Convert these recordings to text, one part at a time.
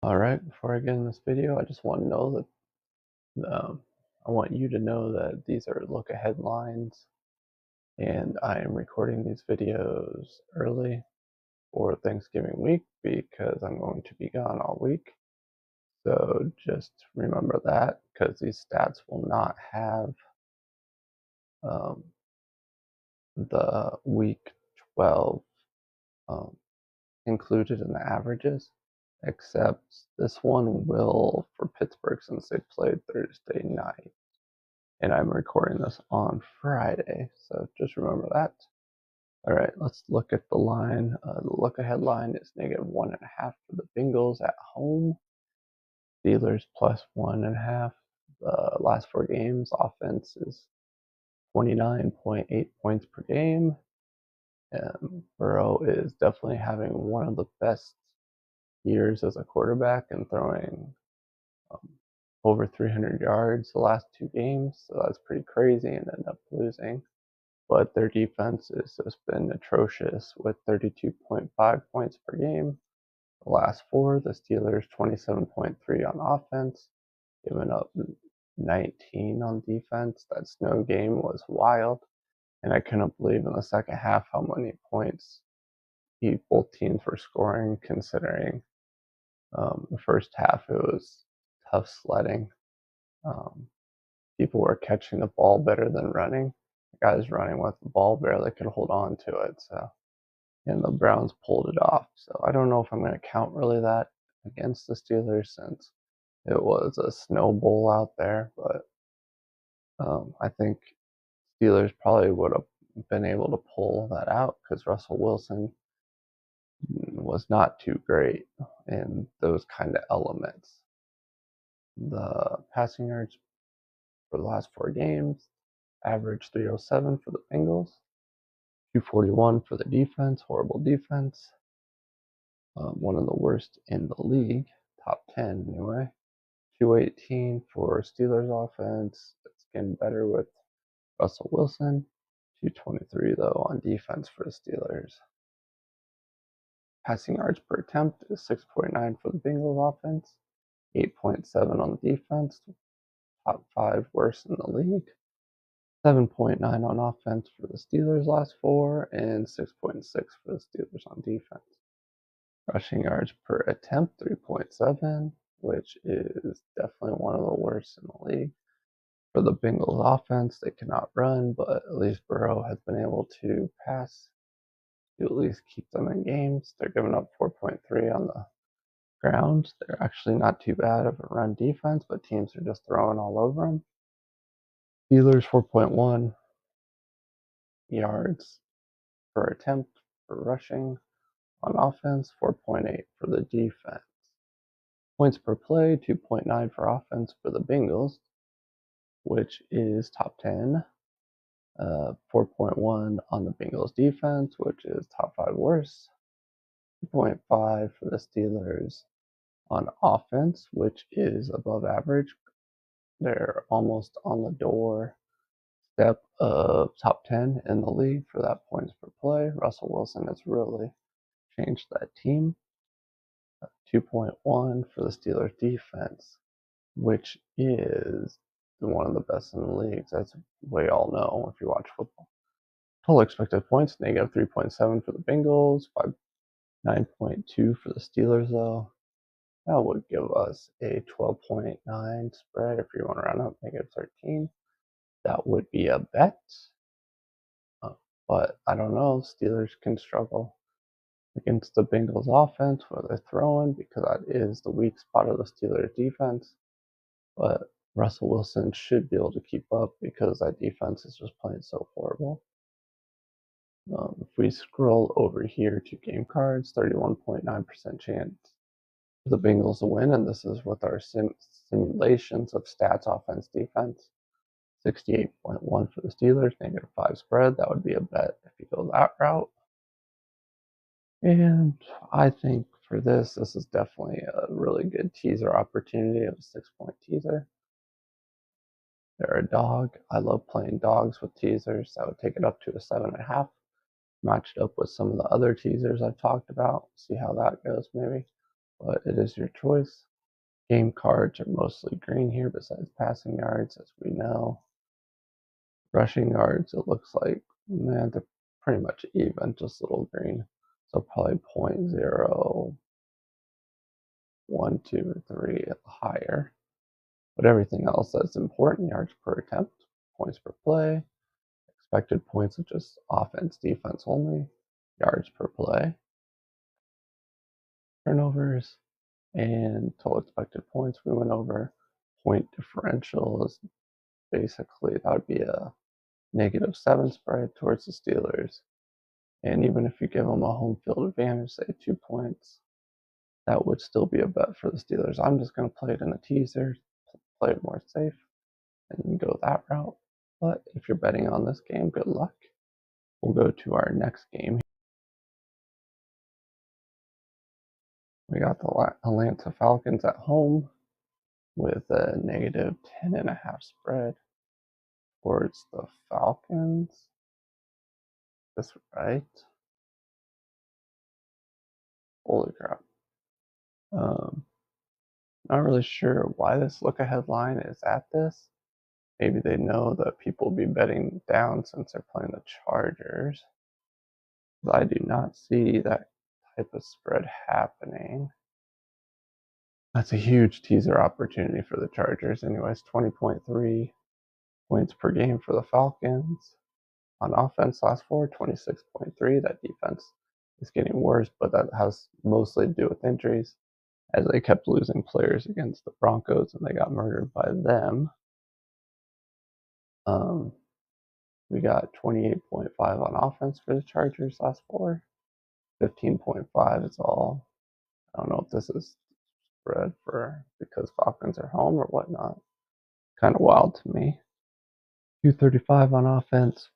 Alright, before I get in this video, I just want to know that I want you to know that these are look ahead lines, and I am recording these videos early for Thanksgiving week because I'm going to be gone all week. So just remember that because these stats will not have um, the week 12 um, included in the averages, except this one will for Pittsburgh since they played Thursday night. And I'm recording this on Friday, so just remember that. All right, let's look at the line. The look ahead line is -1.5 for the Bengals at home. Steelers +1.5. The last 4 games, offense is 29.8 points per game. Burrow is definitely having one of the best years as a quarterback and throwing um, over 300 yards the last 2 games, so that's pretty crazy, and ended up losing. But their defense has just been atrocious with 32.5 points per game. The last 4, the Steelers 27.3 on offense, giving up 19 on defense. That snow game was wild, and I couldn't believe in the second half how many points both teams were scoring, considering the first half it was tough sledding. Um, People were catching the ball better than running. Guys running with the ball barely could hold on to it. So, and the Browns pulled it off. So I don't know if I'm going to count really that against the Steelers since it was a snow bowl out there. But I think Steelers probably would have been able to pull that out because Russell Wilson was not too great in those kind of elements. The passing yards for the last 4 games average 307 for the Bengals, 241 for the defense, horrible defense. One of the worst in the league, top 10 anyway. 218 for Steelers offense. It's getting better with Russell Wilson. 223 though on defense for the Steelers. Passing yards per attempt is 6.9 for the Bengals offense, 8.7 on the defense, top 5 worst in the league. 7.9 on offense for the Steelers last 4, and 6.6 for the Steelers on defense. Rushing yards per attempt, 3.7, which is definitely one of the worst in the league. For the Bengals offense, they cannot run, but at least Burrow has been able to pass to at least keep them in games. They're giving up 4.3 on the ground. They're actually not too bad of a run defense, but teams are just throwing all over them. Steelers 4.1 yards per attempt for rushing on offense, 4.8 for the defense. Points per play, 2.9 for offense for the Bengals, which is top 10. 4.1 on the Bengals defense, which is top 5 worst. 2.5 for the Steelers on offense, which is above average. They're almost on the door step of top 10 in the league for that points per play. Russell Wilson has really changed that team. 2.1 for the Steelers defense, which is one of the best in the leagues, as we all know if you watch football. Total expected points, -3.7 for the Bengals, 9.2 for the Steelers, though. That would give us a 12.9 spread. If you want to round up, -13. That would be a bet. But I don't know. Steelers can struggle against the Bengals offense where they're throwing because that is the weak spot of the Steelers defense. But Russell Wilson should be able to keep up because that defense is just playing so horrible. If we scroll over here to game cards, 31.9% chance for the Bengals to win, and this is with our simulations of stats, offense, defense. 68.1 for the Steelers, -5 spread. That would be a bet if you go that route. And I think for this is definitely a really good teaser opportunity of a 6-point teaser. They're a dog. I love playing dogs with teasers. That would take it up to a 7.5. Matched up with some of the other teasers I've talked about. See how that goes maybe. but it is your choice. Game cards are mostly green here, besides passing yards, as we know. Rushing yards, it looks like, man, they're pretty much even, just a little green. So probably 0.0, 1, 2, or 3 higher. But everything else that's important: yards per attempt, points per play, expected points, which is offense, defense only, yards per play, turnovers, and total expected points we went over. Point differential is basically, that would be a -7 spread towards the Steelers. And even if you give them a home field advantage, say 2 points, that would still be a bet for the Steelers. I'm just going to play it in a teaser, play it more safe, and go that route. But if you're betting on this game, good luck. We'll go to our next game. We got the Atlanta Falcons at home with a -10.5 spread towards the Falcons. Is this right? Holy crap. Not really sure why this look-ahead line is at this. Maybe they know that people will be betting down since they're playing the Chargers. I do not see that type of spread happening. That's a huge teaser opportunity for the Chargers. Anyways, 20.3 points per game for the Falcons. On offense, last 4, 26.3. That defense is getting worse, but that has mostly to do with injuries, as they kept losing players against the Broncos and they got murdered by them. We got 28.5 on offense for the Chargers last 4. 15.5 is all. I don't know if this is spread for because Falcons are home or whatnot. Kind of wild to me. 235 on offense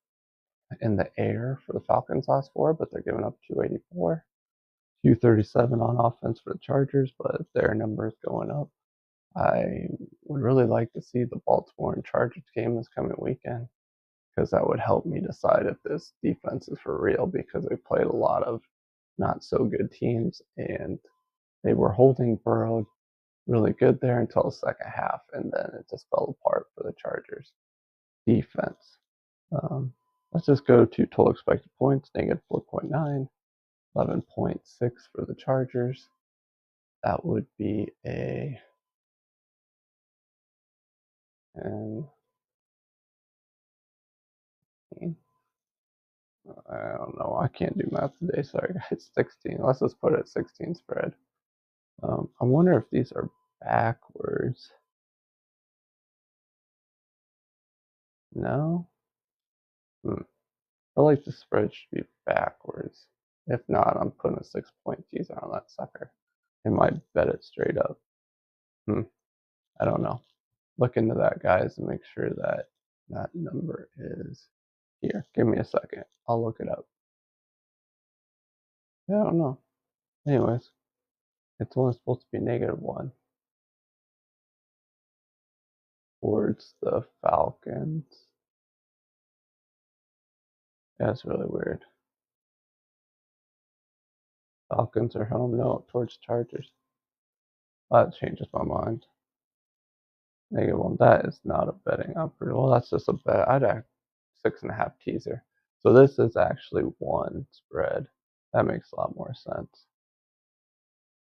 in the air for the Falcons last 4, but they're giving up 284. 237 on offense for the Chargers, but their numbers going up. I would really like to see the Baltimore and Chargers game this coming weekend, because that would help me decide if this defense is for real, because they played a lot of not so good teams and they were holding Burrow really good there until the second half, and then it just fell apart for the Chargers defense. Let's just go to total expected points, -4.9, 11.6 for the Chargers. That would be a, and I don't know, I can't do math today, sorry guys. 16, let's just put it at 16 spread. I wonder if these are backwards. No? I feel like the spread should be backwards. If not, I'm putting a 6-point teaser on that sucker. It might bet it straight up. I don't know. Look into that, guys, and make sure that that number is here. Give me a second. I'll look it up. Yeah, I don't know. Anyways, it's only supposed to be -1 towards the Falcons. That's really weird. Falcons are home. No, towards Chargers. That changes my mind. -1. That is not a betting opportunity. Well, that's just a bet. I'd have 6.5 teaser. So this is actually 1 spread. That makes a lot more sense.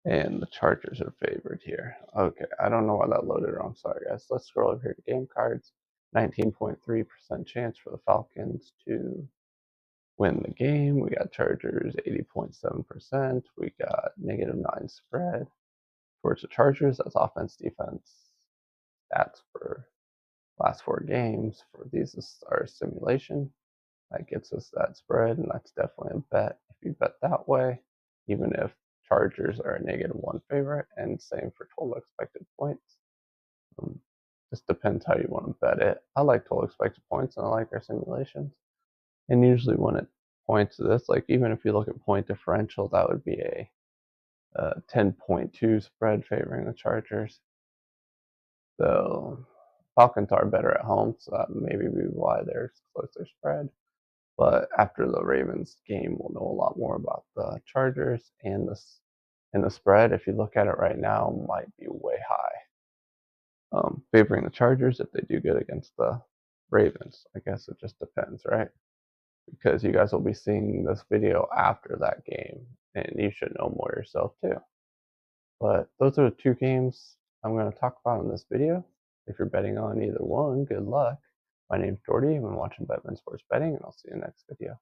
And the Chargers are favored here. Okay, I don't know why that loaded wrong. Sorry, guys. Let's scroll over here to game cards. 19.3% chance for the Falcons to win the game. We got Chargers 80.7%. We got -9 spread towards the Chargers. That's offense, defense stats for last 4 games. For these is our simulation. That gets us that spread, and that's definitely a bet if you bet that way, even if Chargers are a -1 favorite, and same for total expected points. Just depends how you want to bet it. I like total expected points, and I like our simulations. And usually when it points to this, like even if you look at point differential, that would be a 10.2 spread favoring the Chargers. So Falcons are better at home, so that maybe be why they're closer spread. But after the Ravens game, we'll know a lot more about the Chargers and And the spread, if you look at it right now, might be way high, favoring the Chargers if they do good against the Ravens. I guess it just depends, right? Because you guys will be seeing this video after that game, and you should know more yourself too. But those are the two games I'm going to talk about in this video. If you're betting on either one, good luck. My name's Jordy. I've been watching Betman Sports Betting, and I'll see you in the next video.